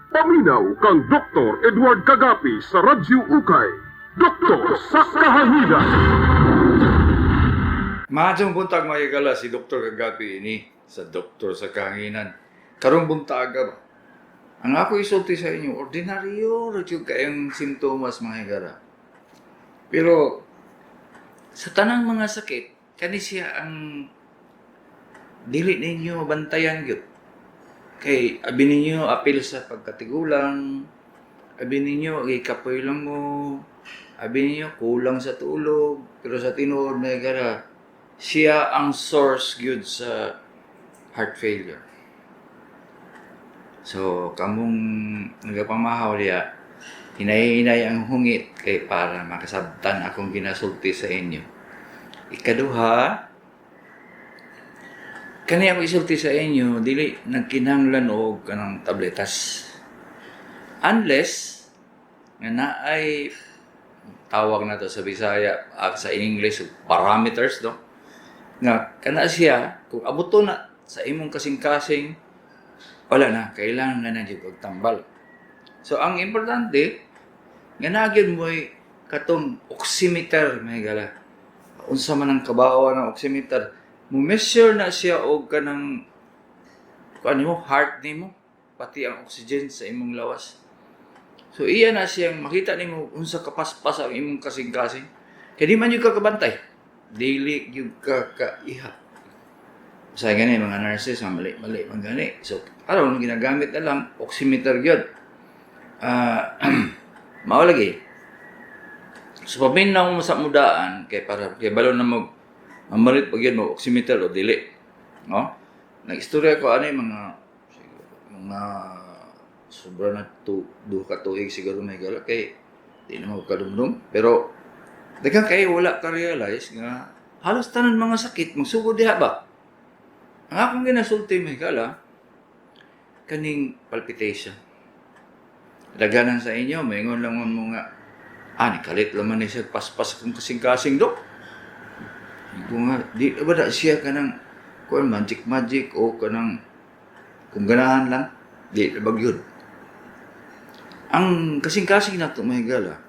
Paminaw kang Dr. Edward Kagapi sa Radyo Ukay. Doktor sa Kahanginan. Maadjong buntag mga igala si Dr. Kagapi ini sa Doktor sa Kahanginan. Karong buntaga ba? Ang ako isulti sa inyo, ordinaryo radyo kayong simptomas mga igala. Pero sa tanang mga sakit, kani siya ang dili ninyo bantayan gyud. Kay abi ninyo apil sa pagkatigulang, abi ninyo ikapoy lang mo, abi ninyo kulang sa tulog, pero sa tinuod may gara siya ang source gyud sa heart failure. So kamong nagapamahaw diya, hinay-hinay ang hungit kay para makasabtan akong ginasulti sa inyo. Ikaduha, kani ako isulti sa inyo, dili nagkinahanglan og kanang tabletas. Unless, nga naay tawag na to sa Bisaya, sa English, parameters, no? Nga, kana siya, kung abuto na sa imong kasing-kasing, wala na, kailangan nga na yung pagtambal. So, ang importante, nga nagyan mo'y katong oximeter, may gala. Unsa man ang kabawa ng oximeter, mo-measure na siya og kanang ano mo, heart nimo, pati ang oxygen sa imong lawas. So iya na siyang makita nimo unsa kapaspas ang imong kasing-kasing. Kaya di man yung kakabantay. Daily yung kakaiha. Sa gani mga nurses, mali man gani. So aron ginagamit na lang oximeter gyud. Mao lagi. So paminaw mo sa mudaan kay balo na mamalit pag yan mo, oximeter o dili. No? Nag-istorya ko ano yung mga sobra na duha ka tuig siguro may gala kay di na magkadumdum. Pero daghang kayo wala ka realize nga halos tanan mga sakit magsugod diha ba? Ang akong ginasulti may gala kaning palpitation. Daganan sa inyo, maingon lang mo nga nikalit laman ni siya paspas kung kasing-kasing dok. Kung nga, di ba na siya kanang magic o kanang kung ganahan lang, di ba yun. Ang kasing-kasing na ito, may gala,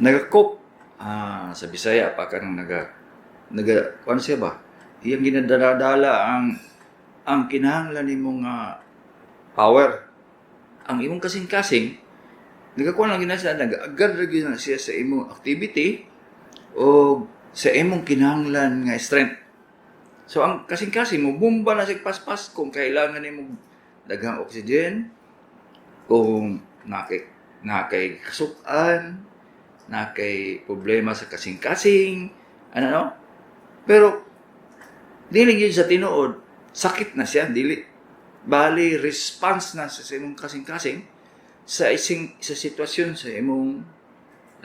nagakop, sa Bisaya pa kanang ano siya ba? Iyang ginadala ang kinahanglan ni mong power. Ang imong kasing-kasing, nagakuha lang ginasa, nag-agad na siya sa imong activity o sa imong kinahanglan nga strength. So ang kasing-kasing mo bomba na sa paspas kung kailangan nimo daghang oxygen, kung nakay kasukan, nakay problema sa kasing-kasing, ano no? Pero dili gyud sa tinuod, sakit na siya, dili bali response na sa imong kasing-kasing sa sitwasyon sa imong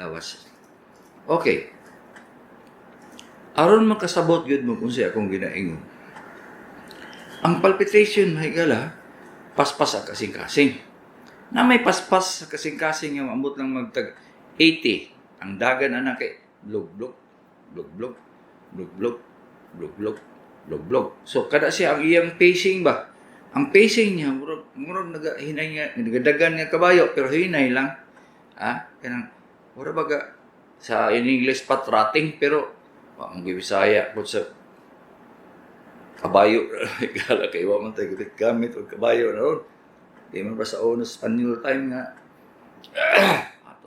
lawas. Okay. Aron makasabot gyud mo kung siya akong ginaingon. Ang palpitation mahigala, paspas sa kasing-kasing. Na may paspas sa kasing-kasing nga maambot lang magtag 80. Ang dagan ana kay blog-blog, blog-blog, blog-blog, blog-blog, blog-blog. So kada siya ang iyang pacing ba? Ang pacing niya murag nagadagan nga kabayo pero hinay lang. Kanang mura baga sa in English patrating pero ang Bisaya po sa kabayo kala kay wa man tay gamit og kabayo na ron. Di man ba sa onos Spanish time nga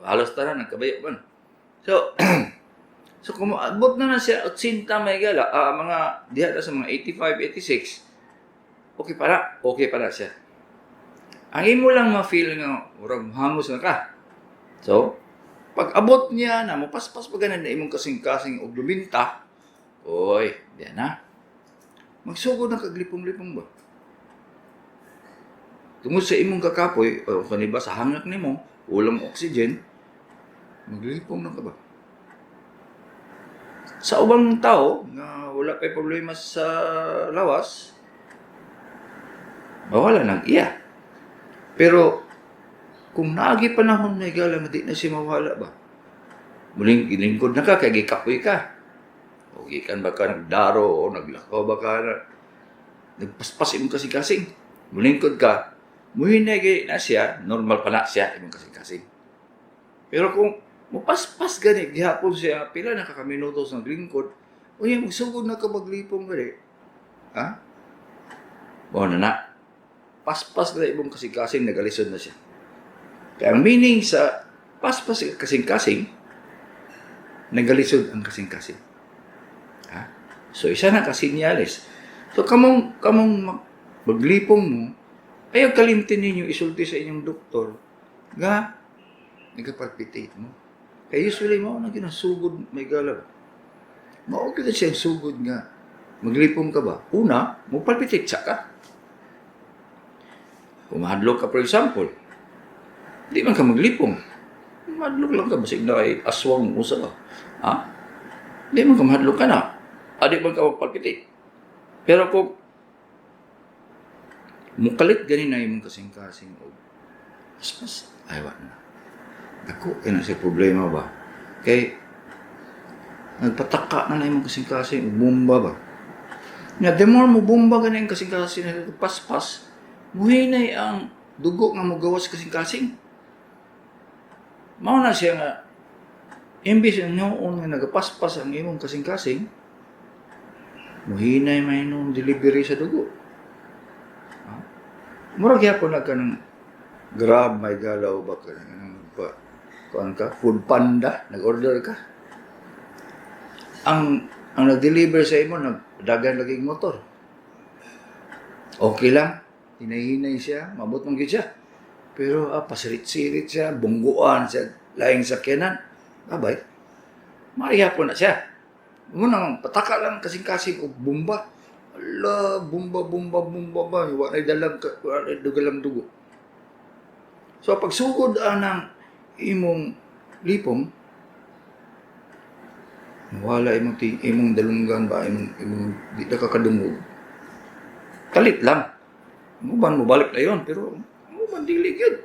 halos tara ng kabayo man. So so kung abot na siya 80 may gala mga diha sa mga 85 86 okay para siya. Ang imo lang ma-feel nga murag hangos na ka. So pag abot niya na, mapaspas pa ganan na imong kasing-kasing o luminta, oy, diyan na. Magsugod na kaglipong-lipong ba? Tungod sa imong kakapoy, o kaniba sa hangak nimo, ulang oxygen, maglipong na ka ba? Sa ubang tao, na wala pa problema sa lawas, mawala nang iya. Pero, kung naagi panahon may gala, di na siya mawala ba? Muling ilingkod na ka, kaya gikapoy ka. O gikan ba ka nagdaro, o naglakaw ba ka, nagpaspas imong kasing-kasing. Mulingkod ka, muhinay gay na siya, normal pa na siya, imong kasing-kasing. Pero kung mupaspas gani, gihapon siya, pila na kakaminutos ng lingkod, uy, magsugod na ka maglipong gani. Ha? O na, paspas na imong kasing-kasing, nagalisod na siya. Kaya ang meaning sa paspas kasing-kasing, nagalisod ang kasing-kasing. Ha? So, isa na kasinyalis. So, kamong maglipong mo, ayaw kalimtin ninyo, isulti sa inyong doktor, nga, nagapalpitate mo. Kaya usually mo, na ginasugod, may galaw. Maokit na siya sugod nga. Maglipong ka ba? Una, magpalpitate siya ka. Kung mahadlok ka, for example, di man ka maglipong. Mahadlok lang ka, basig na kay aswang mo sa ka. Ha? Di man ka mahadlok ka na. Di man ka magpalpitate. Pero kung mukalit ganin na yung kasing-kasing o mas ayaw na. Ako, kaya na siya problema ba? Kaya nagpataka na yung kasing-kasing o bomba ba? Nga, the more mo bomba ganin yung kasing-kasing na ito, paspas, muhinay ang dugo nga mo gawas kasing-kasing. Mao na siya nga, imbis ang noon nga nagapaspas ang imong kasing-kasing, muhinay may nung delivery sa dugo. Murag yapon na ka ng Grab, may galaw ba ka kuan ka, Food Panda, nag-order ka. Ang nag-deliver sa imo, nagdagan lagi motor. Okay lang, hinay-hinay siya, mabot mong siya. Pero pasirit-sirit siya, bungguan siya, laing sakyanan. Abay, marihapon na siya. Munang pataka lang kasing-kasing o bomba. Ala, bomba ba? Wala dugalang dugo. So, pag sugod ng imong lipong, wala imong dalunggan ba, imong di na kakadungog. Kalit lang. Muban mo balik na yun, pero muban dilig yun.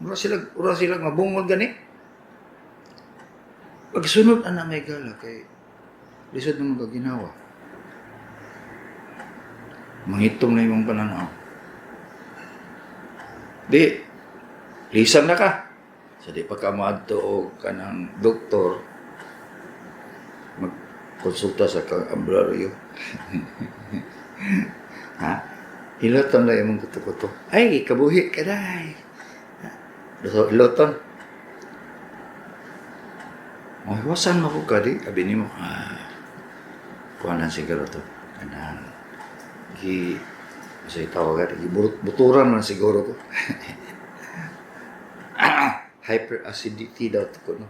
Ura sila mabungol gani. Pagsunod ana may gala kay lisod na mga ginawa. Mangitong na imong pananaw. Di, lisan na ka. So, di pa ka maadto ka ng doktor, magkonsulta sa kang-ambraryo. Ha? Hiloton na yung kuto-kuto. Ay, kabuhi ka na. Hiloton. Mahiwasan mo ko ka di. Sabi ni mo, kuhanan siguro to. Kanang, kasi tawag ka, buturan man siguro ko. Hyperacidity daw ito ko, no?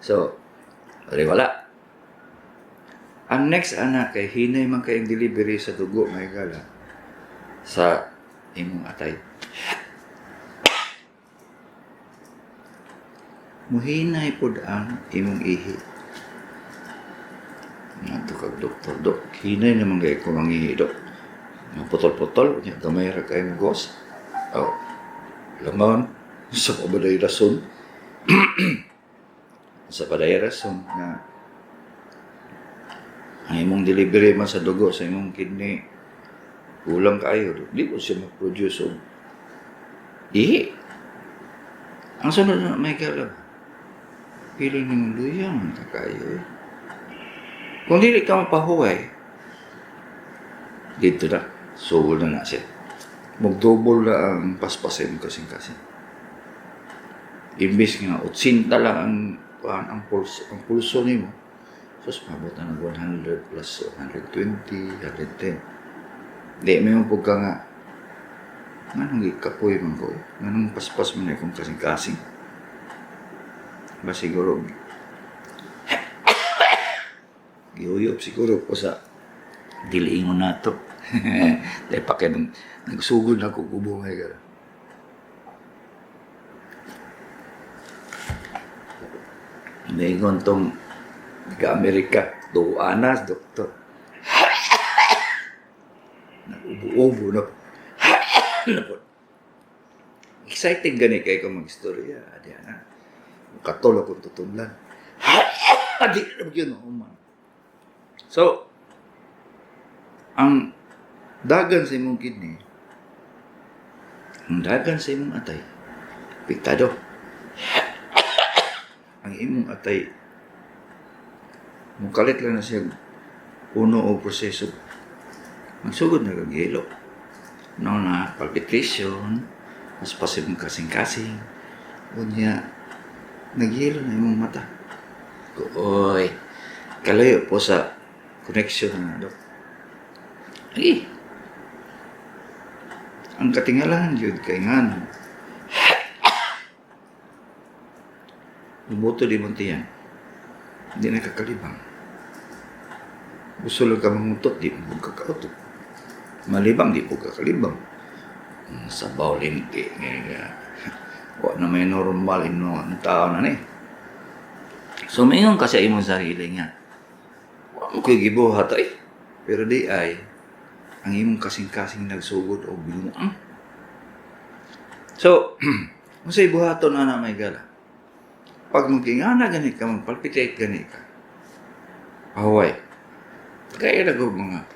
So, wala. Ang next, anak, kay hinay man kayong delivery sa dugo, may gala, sa imong atay. Muhinay po ang imong ihi. Nga kag doktor, dok, hinay naman kayo kung ang ihi, dok. Putol-putol, gamay ra kayo ng gos. Oh. Lamang sa pabaday rason sa pabaday rason na ang imong delivery man sa dugo sa imong kidney kulang kayo, di po siya mag-produce o ihi. Ang sunod na may kalab piling ng luyang kakayo kung dili ka mapahuway dito na sugod na siya. Mag-double na ang paspasin kasing-kasing. Imbis nga, 80 lang ang pulso nimo. So, mabot na ng 100 plus 120, 110. Di, may mong pagka nga, nganong ikapoy man ko, nganong paspas mo na kung kasing-kasing. Ba siguro, gihuyop siguro po sa diliingon na ito. Dahil pa kaya nagsugod na kukubungay ka. Naingon tong Amerika, Anas, doktor. Nag-ubo-ubo na. Exciting gani kayo kung mag-istorya. Adi na. Katol akong tutudlan. Adi na yun, man. So, ang dagan sa imong kidney, ang dagan sa imong atay, apektado. Ang imong atay, mukalit lang na siya puno o proseso. Magsugod na kag-hilo. No na palpitation, mas pasibong kasing-kasing. Unya, naghihilo na imong mata. Oy, kalayo po sa connection na dok. Ay, ang katingalahan yun kay nga bumoto di mo tiyan. Hindi na kakalibang. Gusto lang ka mangutot, di mo kakautot. Malibang, di po kakalibang. Sa bawling wa na may normal ang tao na ni. So, mayon kasi imong sarili nga. Wa mo ko'y gibuhat ay. Pero di ay, ang imong kasing-kasing nagsugod o binuang. So, kung sa ibuhaton na may gala, pag magkingana gani ka, magpalpitate gani ka, away, kaya nag mga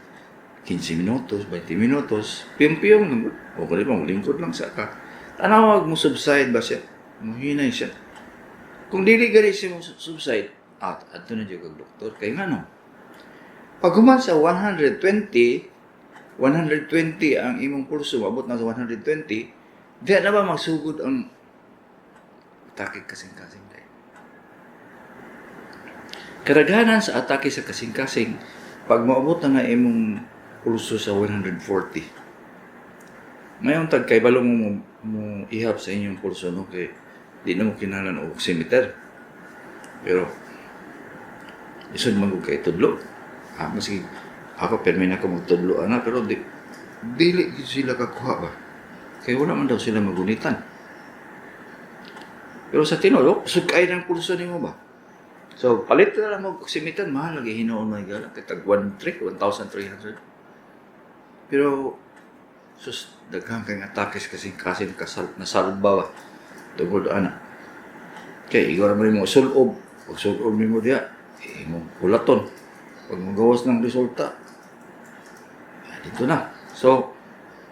15 minutos, 20 minutos, piyong-piyong naman. O kali pa, lingkod lang sa ka. Tanawag mo subside ba siya? Muhinay siya. Kung dili gani siya mo subside, ato na dyan kag doktor. Kaya nga no, pag human sa 120 ang imong pulso, abot na sa 120, di na ba magsugod ang atake kasing-kasing dahil? Karaghanan sa atake sa kasing-kasing, pag maabot na imong pulso sa 140, mayroong kay balo mo ihap sa inyong pulso, no? Kay di na mo kinalan o oximeter. Pero, isod man ko kay tudlo. Maski ako, permi na ko magtudlo, pero dili sila kakuha ba? Kaya wala man daw sila magunitan. Pero sa tinulo, sugkay ng pulso ni mo ba? So, palit na lang mag-oximeter, mahal lagi hinoon may gala. Kitag 1,300. Pero, daghang kang atakes kasi nasalba ba? Tungkol kaya, igor mo rin mo sulob. Pag sulob mo diya, mo ulaton. Pag magawas ng resulta, dito na. So,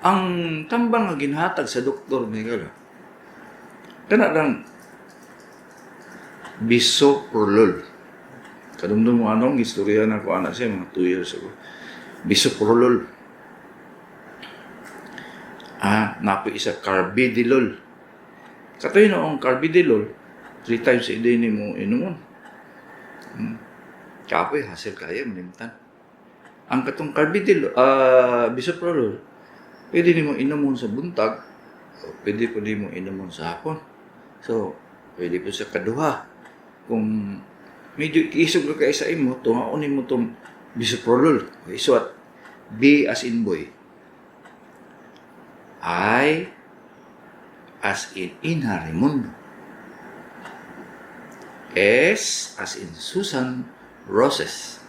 ang tambang nga ginhatag sa doktor, may gala, kana lang, bisoprolol. Kadumdum mo anong istorya na ko anak siya, mga 2 years ago. Bisoprolol. Napo isa carvedilol. Katoy noong carvedilol, 3 times a day ni mo inuman. Kapoy, hassle kaya, malimtan. Ang katong carvedilol, bisoprolol, pwede ni mo inumon sa buntag, o pwede po ni mo inumon sa hapon. So, pwede po sa kaduha. Kung medyo iisog ka kayo sa imo, tungaunin mo itong bisoprolol. Isuat, B as in boy. I as in Harimundo. S as in Susan Roses.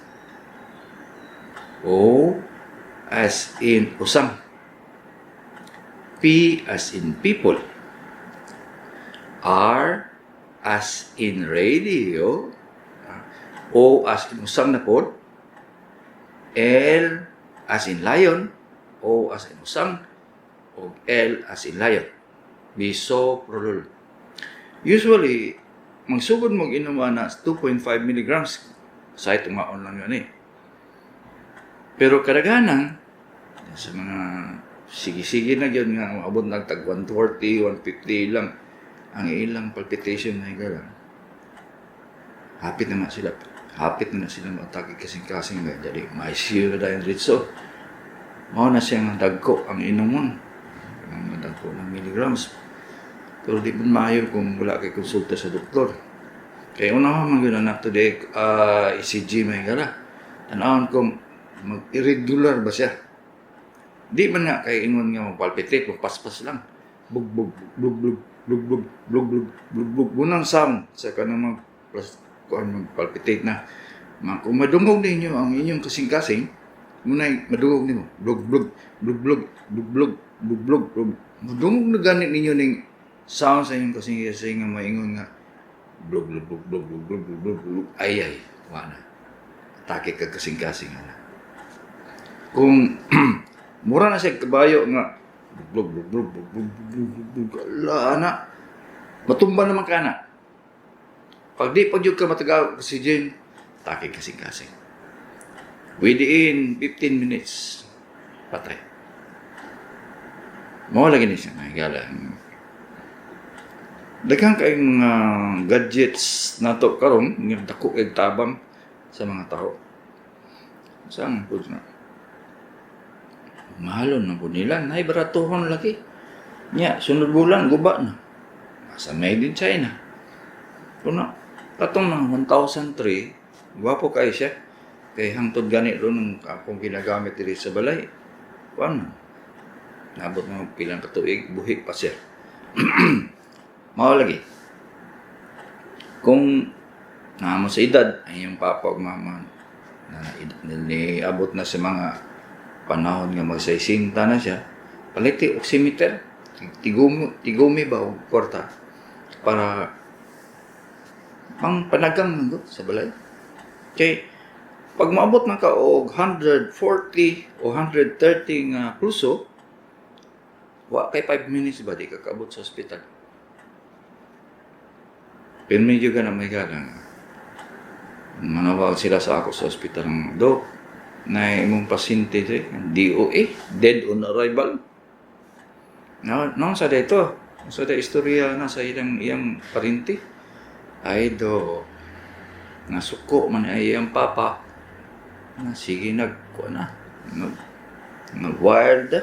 O as in Usang. P as in people. R as in radio. O as in Usang na pod. L as in lion. O as in Usang. O L as in lion. Bisoprolol. Usually, magsugod mong inom na 2.5 milligrams. Sa itong maon lang yun eh. Pero kadaghanan, sa mga sige-sige na yun nga, maabot na tag 140, 150 lang, ang ilang palpitation na higala. Hapit na sila matake kasing-kasing nga. Jadi, ma-ICU na dahil ritso. Mao na siyang dagko ang inomon. Ang dagko ng milligrams. Pero di man maayo kung wala kay konsulta sa doktor. Kaya una man yun na today, ECG may higala. Tanawon kung mag-irregular ba siya. Di man nga kay ingon nga magpalpitate, magpaspas lang. Bug-bug, bug-bug, bug-bug, bug-bug, bug-bug. Unang sound sa kanang magpalpitate na. Kung madungog ninyo ang inyong kasing-kasing, muna'y madungog ninyo. Blug-blug, blug-blug, blug-blug, blug-blug, blug. Madungog na ganit ninyo ng sound sa inyong kasing-kasing nga maingon nga blug-blug, blug-blug, blug-blug, blug-blug, ay, wala. Atake ka kasing-kasing. Kung Mura na siya kabayo nga. Blub, blub, blub, blub, blub, blub, blub, blub. Ala, anak. Matumba naman ka na. Pag di pag ka matagal oxygen, takay kasing-kasing. Within 15 minutes, patay. Mawala gini siya, mahigala. Daghang kayong mga gadgets na to karon, nga dako kay tabang sa mga tao. Saan po na? Mahalon na po nila, naibaratuhon lagi. Nya, sunod bulan, guba na. Sa made in China. Kuna, katong ng 1003, gwapo kayo siya. Kay hangtod gani ron akong ginagamit diri sa balay. Kuan, nabot mo pilang katuig, buhi pa siya. Mao lagi. Kung naamo sa edad, ay yung papa o mama na niabot na sa mga panahon nga magsaisinta na siya, paliti oximeter, tigumi ba o kwarta para pang panagang nando sa balay. Kay pag maabot na ka og 140 o 130 nga pulso, wa kay 5 minutes ba di ka kaabot sa ospital. Pero medyo ka na may galang. Manawag sila sa ako sa ospital ng Dok, na imong pasyente DOA, dead on arrival. No, sa dito, sa da istorya na sa iyang parinti. Ay do, nasuko man ay iyang papa. Na sige nag-wired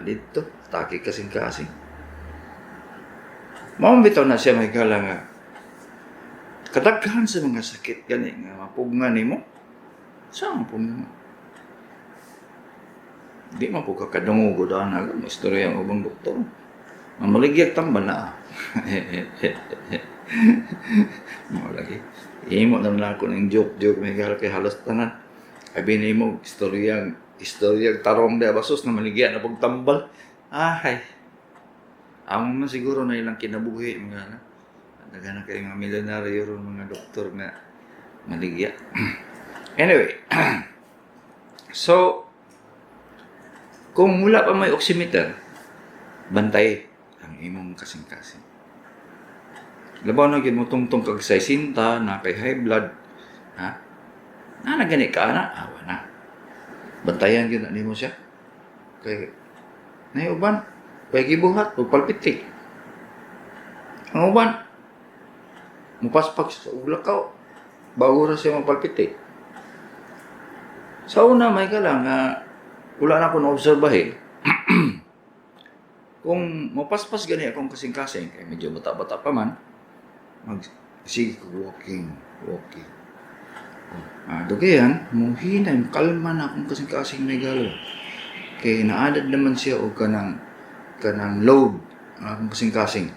dito, taki kasing-kasing. Mamabitaw na siya may gala nga. Kadaghan sa mga sakit gani nga mapugna nimo. Saan po mo? Di man po kakadungog o na may istorya ang ubang doktor. Mamaligyak tambal na. Mo lagi. Imo na ako ng joke may gala kay halos tanan. Abi nimo istorya tarong da basos na maligya na pagtambal. Ay. Amo man siguro na ilang kinabuhi mga nagana kay mga milyonaryo ron mga doktor nga maligya. Anyway, so kung wala pa may oximeter, bantay ang imong kasing-kasing. Labaw na gyud mo tungtong kag sa sinta na kay high blood, ha? Na gani ka na, awa na. Bantayan gyud na nimo siya. Kay nay uban, kay gibuhat ug palpitik. Ang uban, mupaspak sa ulakaw, bago ra siya mapalpitik. Sa una, may ka lang, wala na ako na-obserbahin. Kung mapaspas gani akong kasing-kasing, kaya medyo bata-bata pa man, sige ko walking. Dugayan, muhinay, kalma na akong kasing-kasing may galo. Kaya naadad naman siya o kanang load akong kasing-kasing.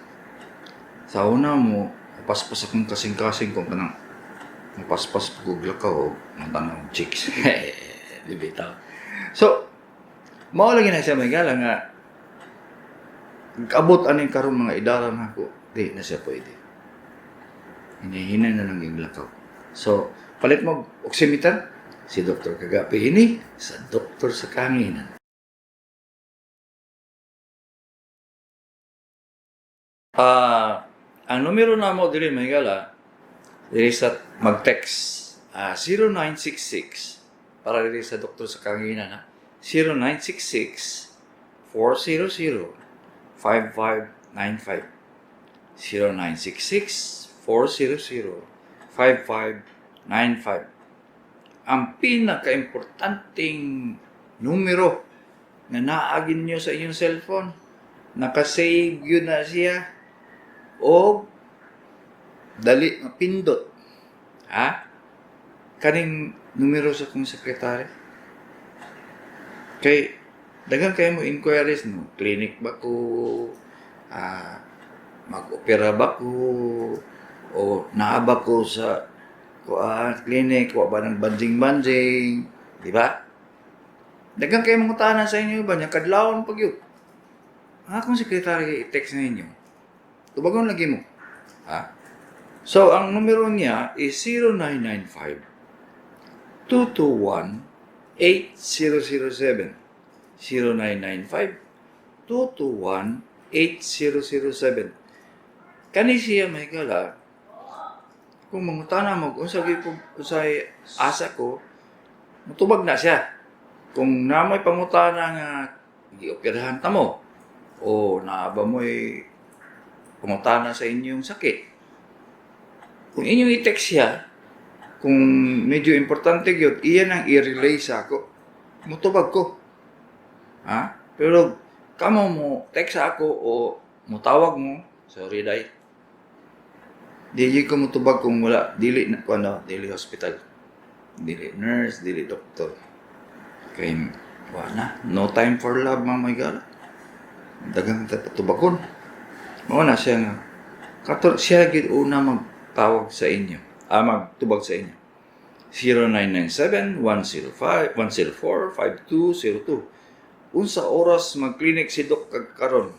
Sa una mo, mapaspas akong kasing-kasing kung kanang mapaspas pagugla ka o matanong chicks. Bibitaw. So, mao lagi na siya may gala nga kabot aning karon mga idara na ako, di na siya pwede. Hinahinay na lang yung lakaw. So, palit mo oximeter, si Dr. Kagapi ini sa Doktor sa Kanginan. Ang numero na mo dili may gala, dili sa mag-text 0966 para dili sa Doktor sa Kanginan ha. 0966-400-5595 0966-400-5595. Ang pinaka-importanting numero na naagin nyo sa inyong cellphone, nakasave yun na siya o dali mapindot. Ha? Kaning numero sa kong sekretary. Kay dagang kayo mo inquiries no, clinic ba ko, mag-opera ba ko, o naaba ko sa clinic, wa ba ng banjing-banjing, di ba? Dagang kayo mga tahanan sa inyo ba niya, kadlawon pag yun. Kung sekretary i-text na inyo, tubagon lagi mo. Ha? So, ang numero niya is 0995 221-8007. 0995-221-8007. Kani siya may gala, kung mangutana mo, kung usay asa ko, mutubag na siya. Kung namoy pangutana nga, gioperahan ta mo, o naaba mo'y pangutana sa inyong sakit. Kung inyong i-text siya, kung medyo importante yun, iyan ang i-relay sa ako. Mutubag ko. Ha? Pero, kamo mo text sa ako o mutawag mo, sorry day. Dili ko mutubag kung wala, dili hospital. Dili nurse, dili doktor. Kaya, wala. No time for love, mamay gala. Dagang tubagon. Mauna siya nga. Siya gid una magtawag sa inyo. Magtubag sa inyo. 0997-104-5202. Unsa oras mag-clinic si Doc karon?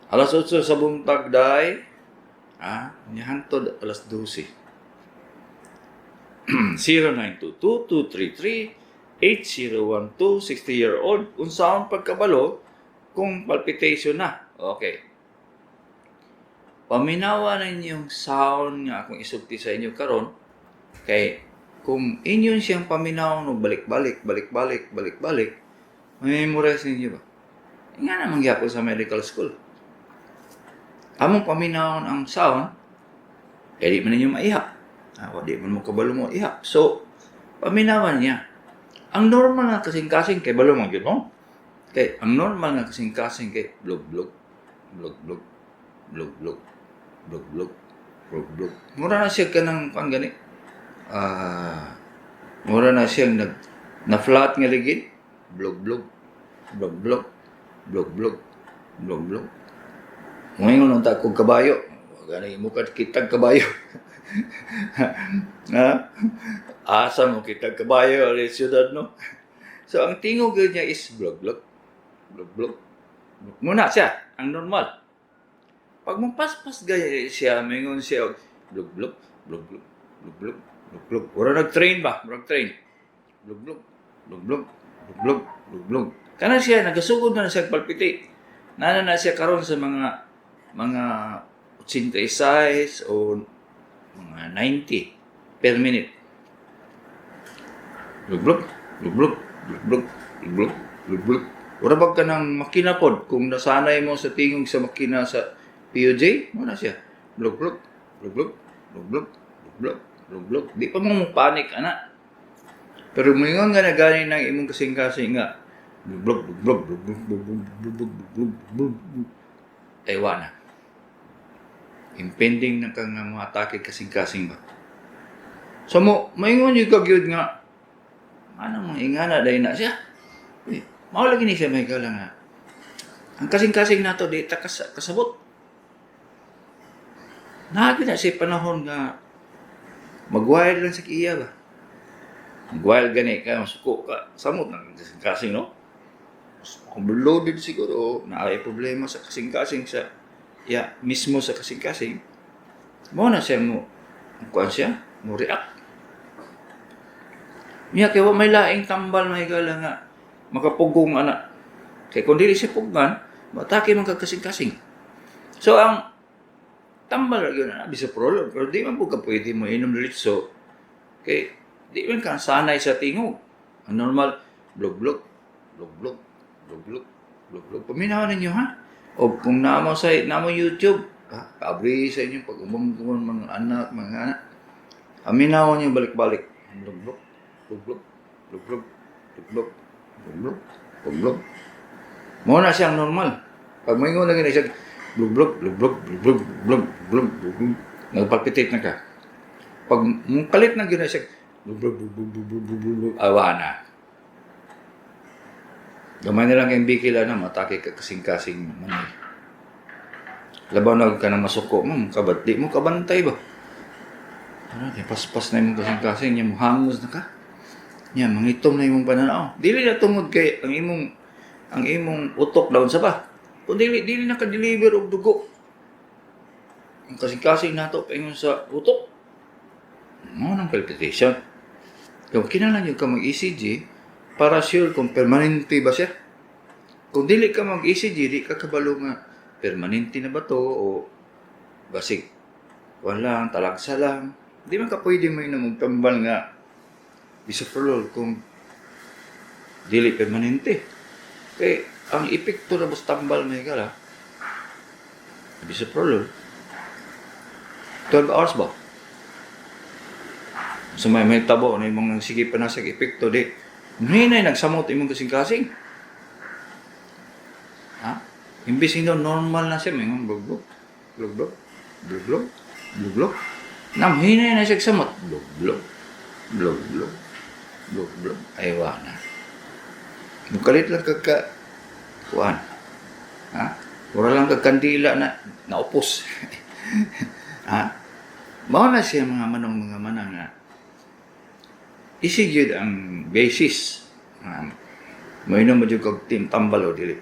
Alas 8 sa buntag day. Nihantod alas 12. 0922-233-8012, 60-year-old. Unsaon pagkabalo kung palpitation na. Okay. Paminawa na inyong sound nga akong isulti sa inyo karon kay kung inyon siyang paminaw no balik-balik, memorize ninyo ba? Nga naman gyapon sa medical school. Among paminawon ang sound, kaya di man ninyo maihap. Di man mo kabalo mo ihap. So, paminawan niya. Ang normal na kasing-kasing kay balo mo yun, no? Kay, ang normal na kasing-kasing kay blog-blog. Mura na siya ka ng panggani. Mura na siyang na-flat nga ligid. Blog-blog. Ngayon nung takong kabayo. Gani mo kitag kabayo. Asa mo kitag kabayo ali siyudad, no? So, ang tingog niya is blog. Muna siya, ang normal. Pag mapaspas gaya siya, mingon siya, blog. Wala nag-train ba? Blog. Kana siya, nagasugod na siya palpiti. Nana na siya karon sa mga 86 o mga 90 per minute. Blog. Wala ba ka ng makina pod? Kung nasanay mo sa tingog sa makina sa POJ, muna siya. Blog. Di pa mo panic, anak. Pero mingon nga na gani ng imong kasing-kasing nga. Blog. Ewa na. Impending na kang mga atake kasing-kasing ba. So maingon yung kagyod nga. Ano mo, ingana dahil na siya. Maulagi ni siya may kala nga. Ang kasing-kasing na to, di ta kasabot. Nagin na siya panahon nga mag-wild lang sa kiya ba. Mag-wild gani ka, masuko ka. Samot ng kasing-kasing, no? Overloaded siguro, naay problema sa kasing-kasing sa mismo sa kasing-kasing. Mo na siya mo react. Miya kaya may laing tambal may gala nga makapugong anak. Kaya kung dili siya pugan, matake man kasing-kasing. So ang tambal yun na bisa prolog, pero di man po ka pwede mo inom diretso. Kaya di man ka sanay sa tingog. Ang normal blog. Paminawan ninyo, ha? O kung namo YouTube, kabri sa inyo pag umong mga anak. Aminawan niyo balik-balik. Blog. Mo na siyang normal. Pag may ngon lagi na siya, blog. Nagpalpitate na ka. Pag kalit na gina siya, awa na. Gamay na lang kayong bikila na matake ka kasing-kasing manay. Labaw na ka na masuko mo, di mo kabantay ba? Paspas na yung kasing-kasing, niya mo hangos na ka. Niya, mangitom na yung pananaw. Dili na tungod kay ang imong utok daw sa ba. Kung dili naka-deliver og dugo. Ang kasing-kasing nato paingon sa utok. Mo nang palpitation. Kung kinahanglan yung ka mag-ECG, para sure kung permanente ba siya. Kung dili ka mag-ECG, di ka kabalo nga permanente na ba to o basig wala, talagsa lang. Di man ka pwede may namagtambal nga bisoprolol kung dili permanente. Kaya ang epekto na bus tambal may gala, bisoprolol, 12 hours ba? So may tabo na imong sige pa na sa epekto di. Hinay nagsamot imong kasing-kasing. Ha? Imbis nga normal na siya, may blog-blog, blog-blog, blog-blog, blog-blog. Hinay na siya samot. Blog-blog, blog-blog, blog-blog. Ay, na. Mukalit lang kuhan. Ha? Wala lang kagkandila na naupos. Ha? Mao na siya mga manang nga. Isigid ang basis. Mainom mo yung kag team tambal o dili.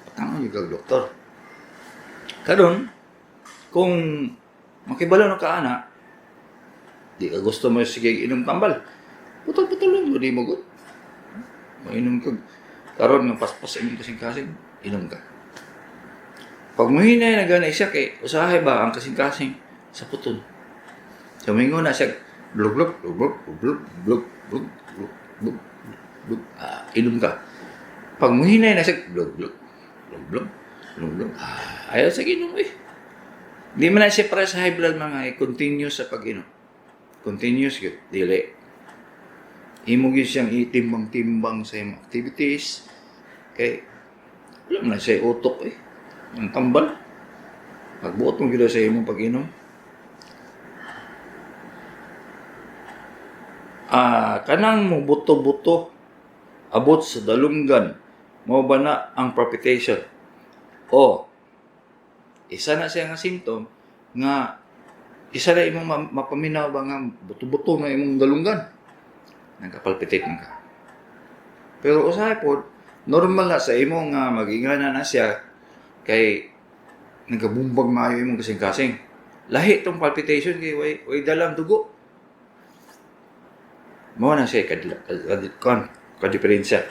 Patang yung kag doktor. Karon, kung makibalo na ka ana, di ka gusto mo sige inom tambal. Putol-putol lang, di mo good. Mainom kag karon ng paspas imong kasing-kasing, inom ka. Pag mahinay na gana siya kay usahay ba ang kasing-kasing sa putol. So mingo na siya blub inom ka. Pag mahinay na siya blub ayaw sa inom eh. Di man na siya para sa high blood mga continuous sa pag-inom. Continuous yun, dili. Imo gyud siyang itimbang-timbang sa imong activities. Kay wala na siya utok eh. Ang tambal. Pagbuot mo gyud sa imong pag-inom. Kanang mo buto-buto abot sa dalunggan mo ba na ang palpitation o isa na siya nga symptom nga isa na imong mapaminaw ba nga buto-buto na imong dalunggan nagka-palpitate ka. Pero usahay po normal na sa imong nga mag-ingana na siya kay nagabumbag maayo imong kasing-kasing lahi tong palpitation kay way dalang dugo. Mo na siya ka-diferensya.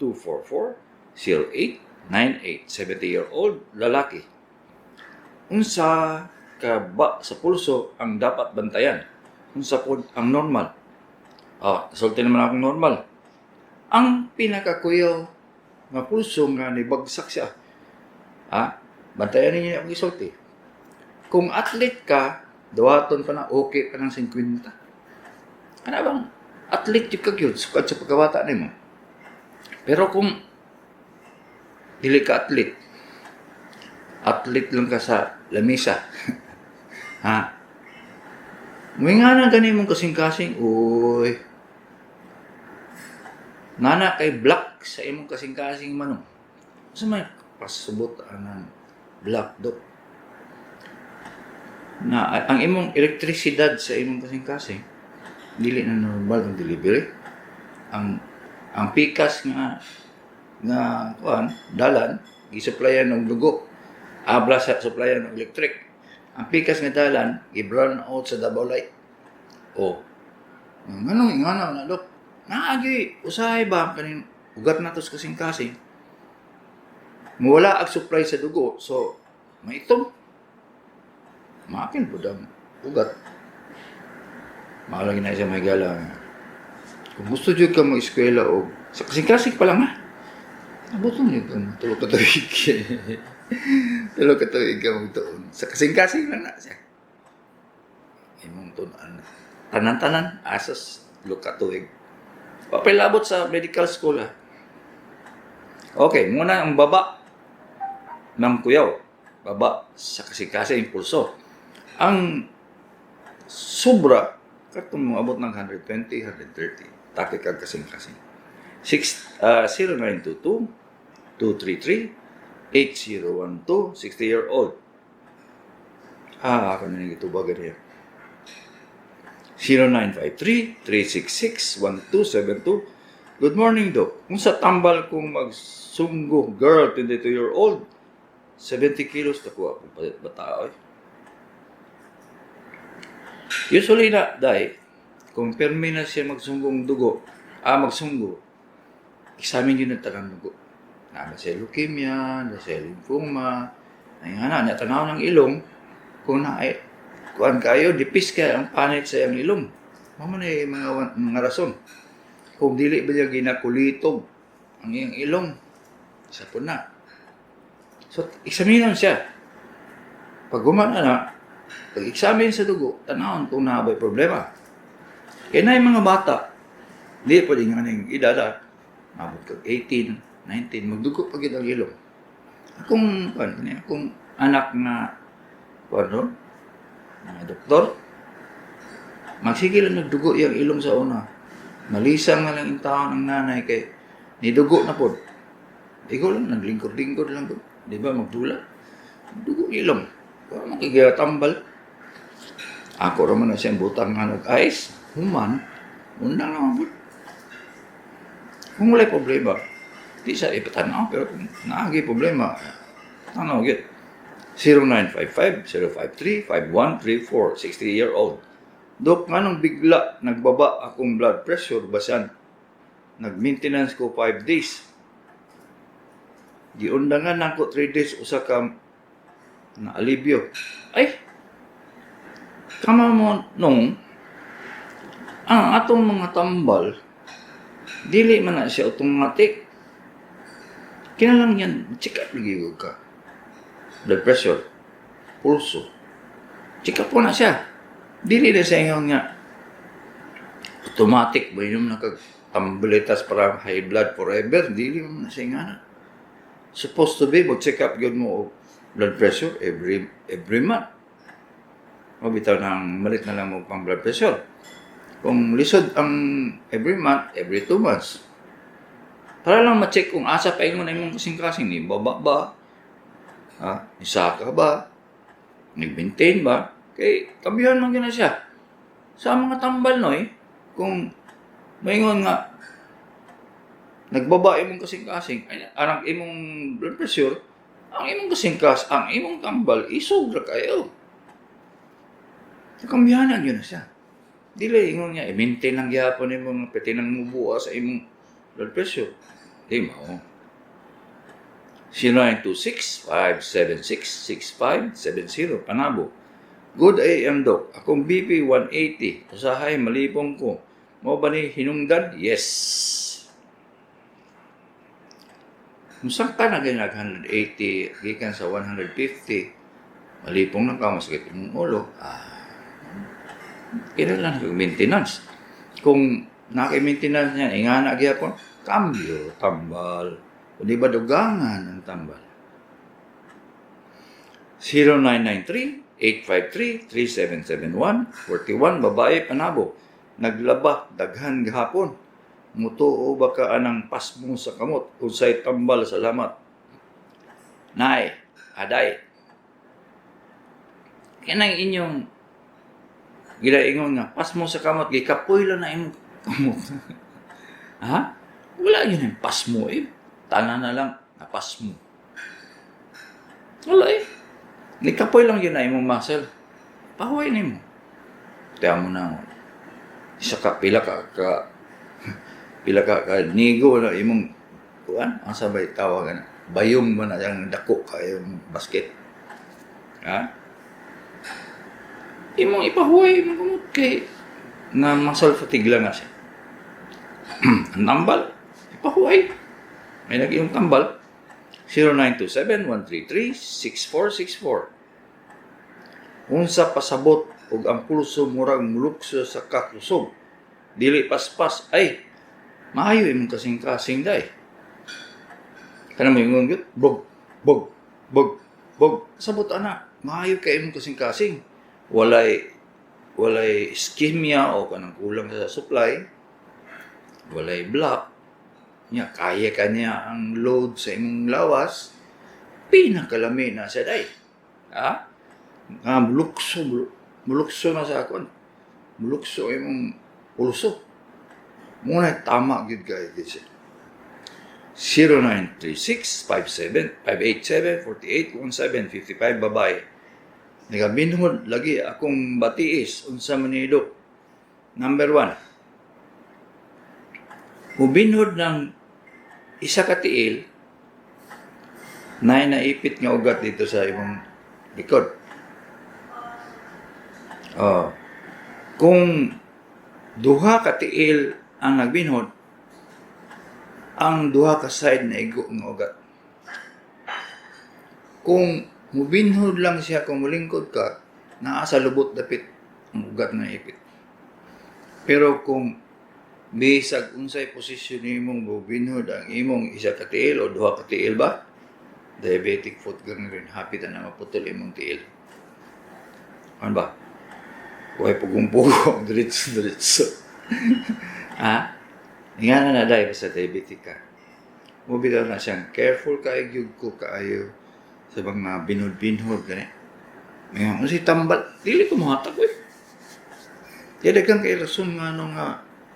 0917-244-0898, 70-year-old lalaki. Unsa ka ba sa pulso ang dapat bantayan? Unsa pod ang normal? Sulti naman akong normal. Ang pinakakuyaw nga pulso nga nibagsak siya. Bantayan ninyo ang isulti. Kung athlete ka, dawaton pa na okay pa ng 50. Ano bang athlete yung kagyod sukad sa pagkabata nimo? Pero kung dili ka athlete lang ka sa lamisa. May nga na ganun mong kasing-kasing, uy. Nana kay black sa imong kasing-kasing manong. Sa may pasubot ang black dot. Na ang imong elektrisidad sa imong kasing-kasing dili na normal ang delivery. Ang pikas nga dalan gi-supplyan ng dugo. Abla sa supplyan ng electric. Ang pikas nga dalan gi-brown out sa Davao Light. Nganong ingana na dok? Naagi usahay ba kaning ugat na tos kasing-kasing? Mawala ang supply sa dugo, so maitom. Maapil po ang ugat. Mahalagi na siya may gala. Kung gusto dyan ka mag-eskwela o sa kasing-kasing pa lang abotong yun kung tulog ka tawig. Tulog ka tawig ka magtuon. Sa kasing-kasing lang na siya. Imong tunan. Tanan-tanan, asas, tulog ka tawig. Papilabot sa medical school Okay, muna ang baba ng kuyaw. Baba sa kasing-kasing pulso. Ang sobra, katong mo abot ng 120, 130. Takit kag kasing-kasing. 0922-233-8012, 60-year-old. Ako na nang itubagan niya. 0953-366-1272. Good morning, Doc. Kung sa tambal kong magsunggo, girl, 22-year-old, 70 kilos, nakuha kong batao. Usually na, Kung permi na siya magsunggong dugo, magsunggo, examine yun ang tanang dugo. Na siya leukemia, na siya lymphoma, ay nga na, tanaw ng ilong, kung na ay, kuan kayo, dipis kaya ang panit sa iyang ilong. Mama na yung mga rason. Kung dili ba niya ginakulitog ang iyang ilong, isa po na. So, examinan siya. Pag gumana na, pag-examine sa dugo, tanawon kung naabay problema. Kaya na yung mga bata, hindi pa din nga ng edad, mabot kag 18, 19, magdugo pag ang ilong. Kung anak na, mga doktor, magsige lang nagdugo yung ilong sa una. Malisang nga lang yung tao ng nanay kay nidugo na po. Ikaw lang, naglingkod-lingkod lang po. Di ba, magdula? Dugo ilong. Kaya makikitambal. Ako naman na siyang butang nga nag-ice. Human, undang naman po. Kung wala problema, di sa ipatanaw. Pero kung naagi problema, tanaw yun. 0955-053-5134, 60-year-old. Dok, nga nung bigla nagbaba akong blood pressure, basan, nag-maintenance ko 5 days. Giundangan ako 3 days, usa ka na alibyo. Ay, kama mo nung, ang atong mga tambal, dili man na siya automatic. Kinalang yan, check up lagi ka. Blood pressure, pulso. Check up po na siya. Dili na sa inyo nga automatic ba yun nakagtambulitas para high blood forever? Dili mo na sa inyo na. Supposed to be, mag-check up yun mo blood pressure every month. Mabitaw ng malit na lang mo pang blood pressure. Kung lisod ang every month, every 2 months. Para lang ma-check kung asa pa ingon na imong kasing-kasing ni baba ba? Isaka ba? Nag-maintain ba? Kay kabihan man gina siya. Sa mga tambal noy, kung maingon nga nagbaba imong kasing-kasing, ay arang imong blood pressure, ang imong ang imong tambal isog ra kayo. Kakambihan na yun na siya. Dili ingon niya, i-maintain lang gyapon imong pati nang mubuha sa imong blood pressure. Di mao. 0926-576-6570 Panabo. Good AM, Doc. Akong BP 180. Usahay, malipong ko. Mo ba ni hinungdan? Yes. Kung saan ka na ganyan 180, gikan sa 150, malipong na ka, masakit yung ulo. Kailan lang maintenance. Kung naki-maintenance niya, ingana gyapon, cambio, tambal. O di ba dugangan ang tambal? 0993-853-3771, 41, babae, Panabo. Naglaba, daghan gahapon. Mutuo ba ka anang pasmo sa kamot? Unsay tambal, salamat. Nay, aday. Kanang inyong gilaingon nga, pasmo sa kamot, gikapoy lang na imong kamot. Ha? Wala yun yung pasmo eh. Tanan na lang, napasmo. Wala eh. Nikapoy lang yun na imong muscle. Pahuay na mo. Kaya mo na, isa ka, pila ka nigo na imong, kuan, ang sabay tawagan, bayong mo na yung dako ka yung basket. Ha? Imong ipahuay, imong kumot kay, na muscle fatigue lang nga siya. Ang tambal, ipahuay. May nag-iong tambal, 0927-133-6464. Unsa pasabot ug ang pulso murag mulukso sa kakusog. Dili paspas ay maayo imong kasing-kasing day. Kana mo ingon gyud, bog. Sabot ana, maayo kay imong kasing-kasing. Walay ischemia o kanang kulang sa supply. Walay block. Nya kaya kanya ang load sa imong lawas, pinakalami na sa day. Ha? Nga mulukso na sa akon. Mulukso imong pulso. Muna tama gid kay gid siya. 0936-587-48-55 babae. Nagabinhod lagi akong batiis unsa man ni Dok. Number 1, mubinhod ng isa ka tiil na naipit nga ugat dito sa imong likod. Kung duha ka tiil ang nagbinhod, ang duha ka side na igo ng ugat. Kung mubinhod lang siya, kung mulingkod ka, naa sa lubot dapit ang ugat na ipit. Pero kung bisag unsay posisyon nimong mubinhod ang imong isa ka tiil o duha ka tiil ba, diabetic foot gangrene, hapit na maputol imong tiil. Ano ba? Huwag pugong-pugong, diretso. Ha? Nga na dahil sa diabetic ka. Mubitaw na siyang careful kayo ko kaayo sa mga binhod-binhod gani. Ngayon, si tambal, dili ko mahatag eh. Kaya dagang kay rason nga nung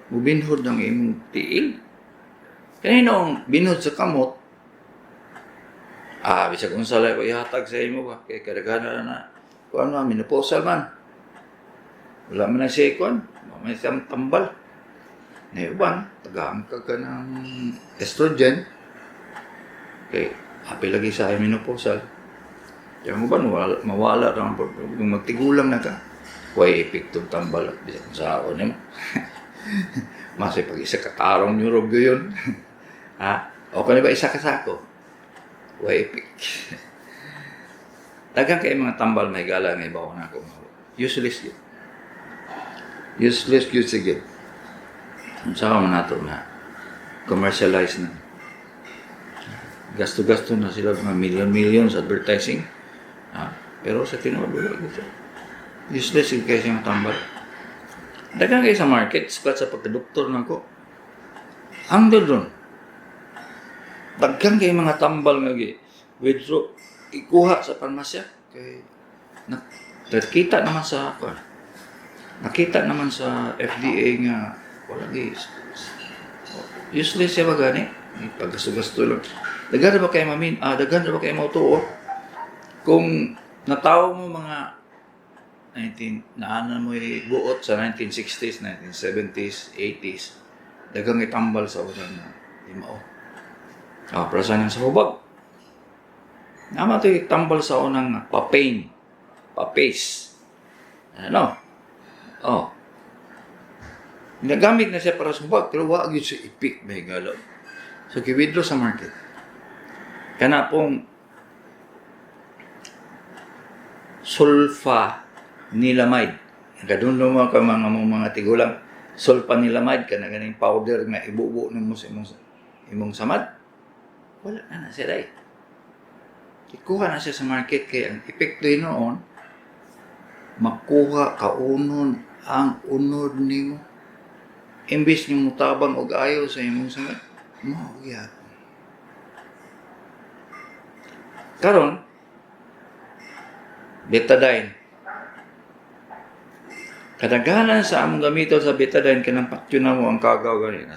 mubinhod ng imong tiil. Kanina ang binhod sa kamot, bisag kung salay ko ihatag sa imo ba, kaya kadagana na kuan man, menopausal man. Wala man na siya kuan, may tambal. Naiban, tagaangka ka ng estrogen. Okay, happy lagi sa menopausal. Kaya mo ba, mawala lang. Kung magtigulang na ka, huwag epiktong tambal at bisa kung saan mo. Masay pag isa katarong neurob yun. O kung ba isa kasako, huwag epik. Dagang kayo mga tambal may gala, may bawa na ako. Useless yun. Useless yun sige. Kung saan man nato na commercialize na. Gasto-gasto na sila mga million sa advertising. Pero sa tinuod, useless yung kayo siyang tambal. Dagang kayo sa market, sa pagka-doktor na ko. Ang doon. Dagang kayo mga tambal nga withdraw, ikuha sa parmasya. Nakita naman sa nakita naman sa FDA nga wala useless siya ba gani? Paggasto-gasto lang. Dagan na ba kayo dagan na ba kayo mautuo? Kung natawo mo mga naana mo buot sa 1960s, 1970s, 80s, dagang itambal sa unang limao. Prasan yan sa hubag. Naman ito itambal sa unang papace. Ano? Nagamit na siya para sa hubag, pero wag yun siya ipik, may galaw. So, kiwidro sa market. Kana pong sulfanilamide. Kadun naman ka mga tigulang. Sulfanilamide, kana ganing powder nga ibubo mo sa imong samad. Wala na siya dahil. Ikuha na siya sa market kaya ang epekto noon, makuha kaunon ang unod nimo. Imbis nimo tabang og ayaw sa imong samad, mao gyud. Karon, betadine. Kadaghanan sa among gamiton sa betadine kanang patyo na mo ang kagaw gani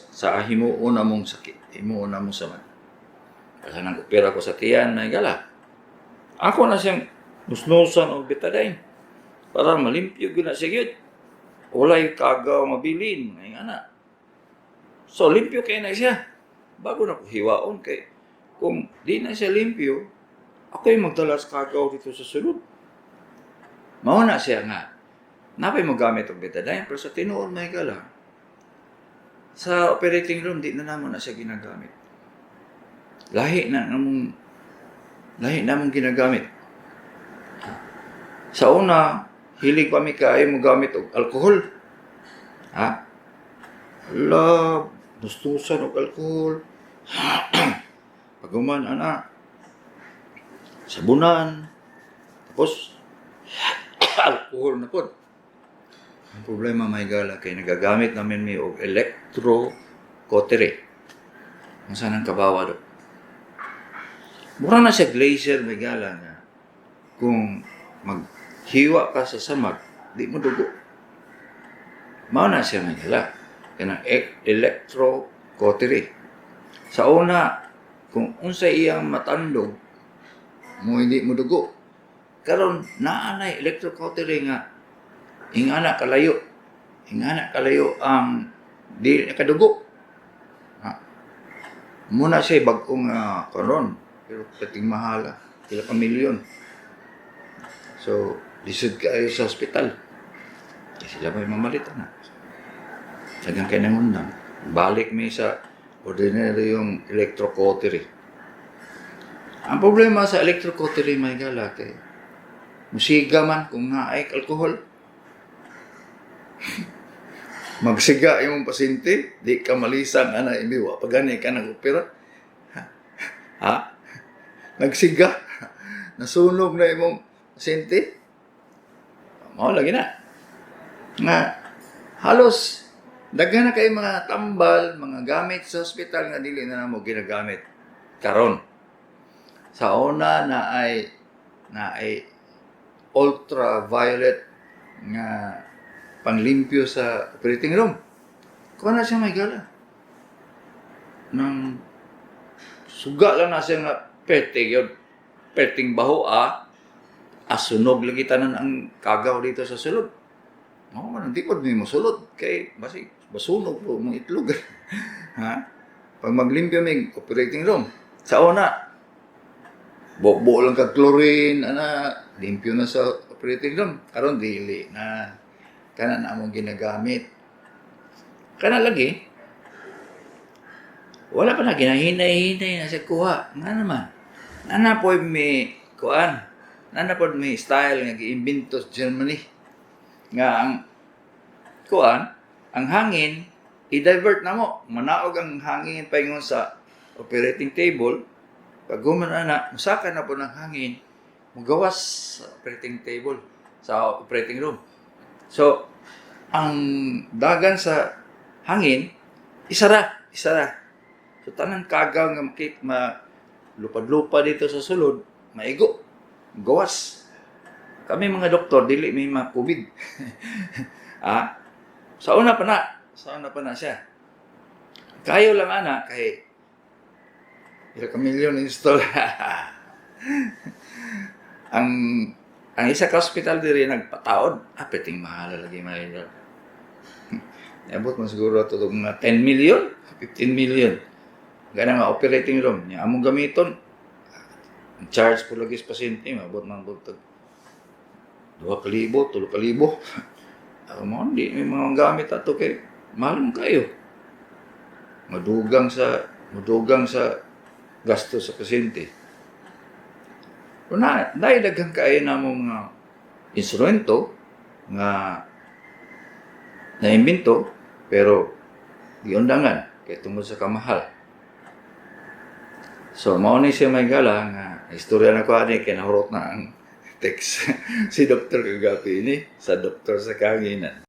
sa himuon na mong sakit, himuon na mong samad. Kasi nag-opera ko sa tiyan, may gala. Ako na siyang nusnusan o betadine para malimpyo na siya yun. Walay kagaw mabilin, ay ana. So, limpyo kayo na siya. Bago na ko hiwaon kay kung di na siya limpyo, ako yung magdalas kagaw dito sa sulod. Mauna siya nga. Napay mo gamit ang betadine, pero sa tinuod may gala. Sa operating room, di na naman na siya ginagamit. Lahi namong ginagamit. Sa una, hilig pa mi kaayo mo gamit og alcohol. Gustusan og alcohol. Paguman sabunan. Tapos alcohol na pod. Ang problema may gala kay nagagamit namin mi og electrocautery. Ang sanang kabawa do. Mura na siya glacier may gala nga. Kung maghiwa ka sa samag, di mo dugo. Mao na siya may gala. Kanang electrocautery. Sa una, kung unsay iyang matandog, mo hindi mo dugo. Karon naanay electrocautery nga ingana kalayo. ingana kalayo ang di nakadugo. Muna siya bagong karon, pero pating mahala, kila ka milyon. So, lisod kayo sa ospital. Kasi sila may mamalita na. Sagang kayo nangundang. Balik may sa ordinary yung electrocautery. Ang problema sa electrocautery, may gala, kay musiga man kung naay alcohol. Magsiga yung pasyente, di ka malisang ana imiwa. Pag gani ka nag-opera, ha? Nagsiga, nasunog na imong pasyente. Mao lagi na. Nga, halos, daghan na kay mga tambal, mga gamit sa ospital nga dili na mo ginagamit karon. Sa una na ay ultraviolet nga panglimpyo sa operating room. Kuha na siya may gala. Nang suga lang na siya nga perting yun. Perting baho asunog lagi tanan ang kagaw dito sa sulod. Oo, hindi po mo sulod. Kay basunog po mga itlog. Ha? Pag maglimpyo may operating room. Sa una, buo lang ka chlorine, limpyo na sa operating room. Karon dili na. Kana na among ginagamit. Kana lagi, wala pa na ginahinay-hinay na siya kuha. Nga naman. Nana po may kuan. Nana po may style nga giimbento sa Germany. Nga ang kuan, ang hangin, i-divert na mo. Manaog ang hangin paingon sa operating table. Pag gumana musaka na po ng hangin, magawas sa operating table, sa operating room. So, ang dagan sa hangin, isara. So, tanang kagaw nga lupad-lupa dito sa sulod, maigo, gawas. Kami mga doktor, dili may mga COVID. Sa una pa na siya. Kayo lang kay ila ka milyon install. Ang isa ka hospital diri nagpataod, peting mahal lagi may. Abot man siguro ito mga 10 million, 15 million. Gana nga operating room niya. Among gamiton, charge po lagi sa pasyente, mabot man bugtag 2,000, 3,000. Mo di may mga gamit ato kay mahal mo kayo. Madugang sa gasto sa pasyente. Una, dahil daghang kayo na mga instrumento nga naimbento, pero di undangan kay tungod sa kamahal. So, mauni siya may gala nga istorya na ko kay nahurot na ang text si Dr. kagabi ini sa doktor sa kahanginan.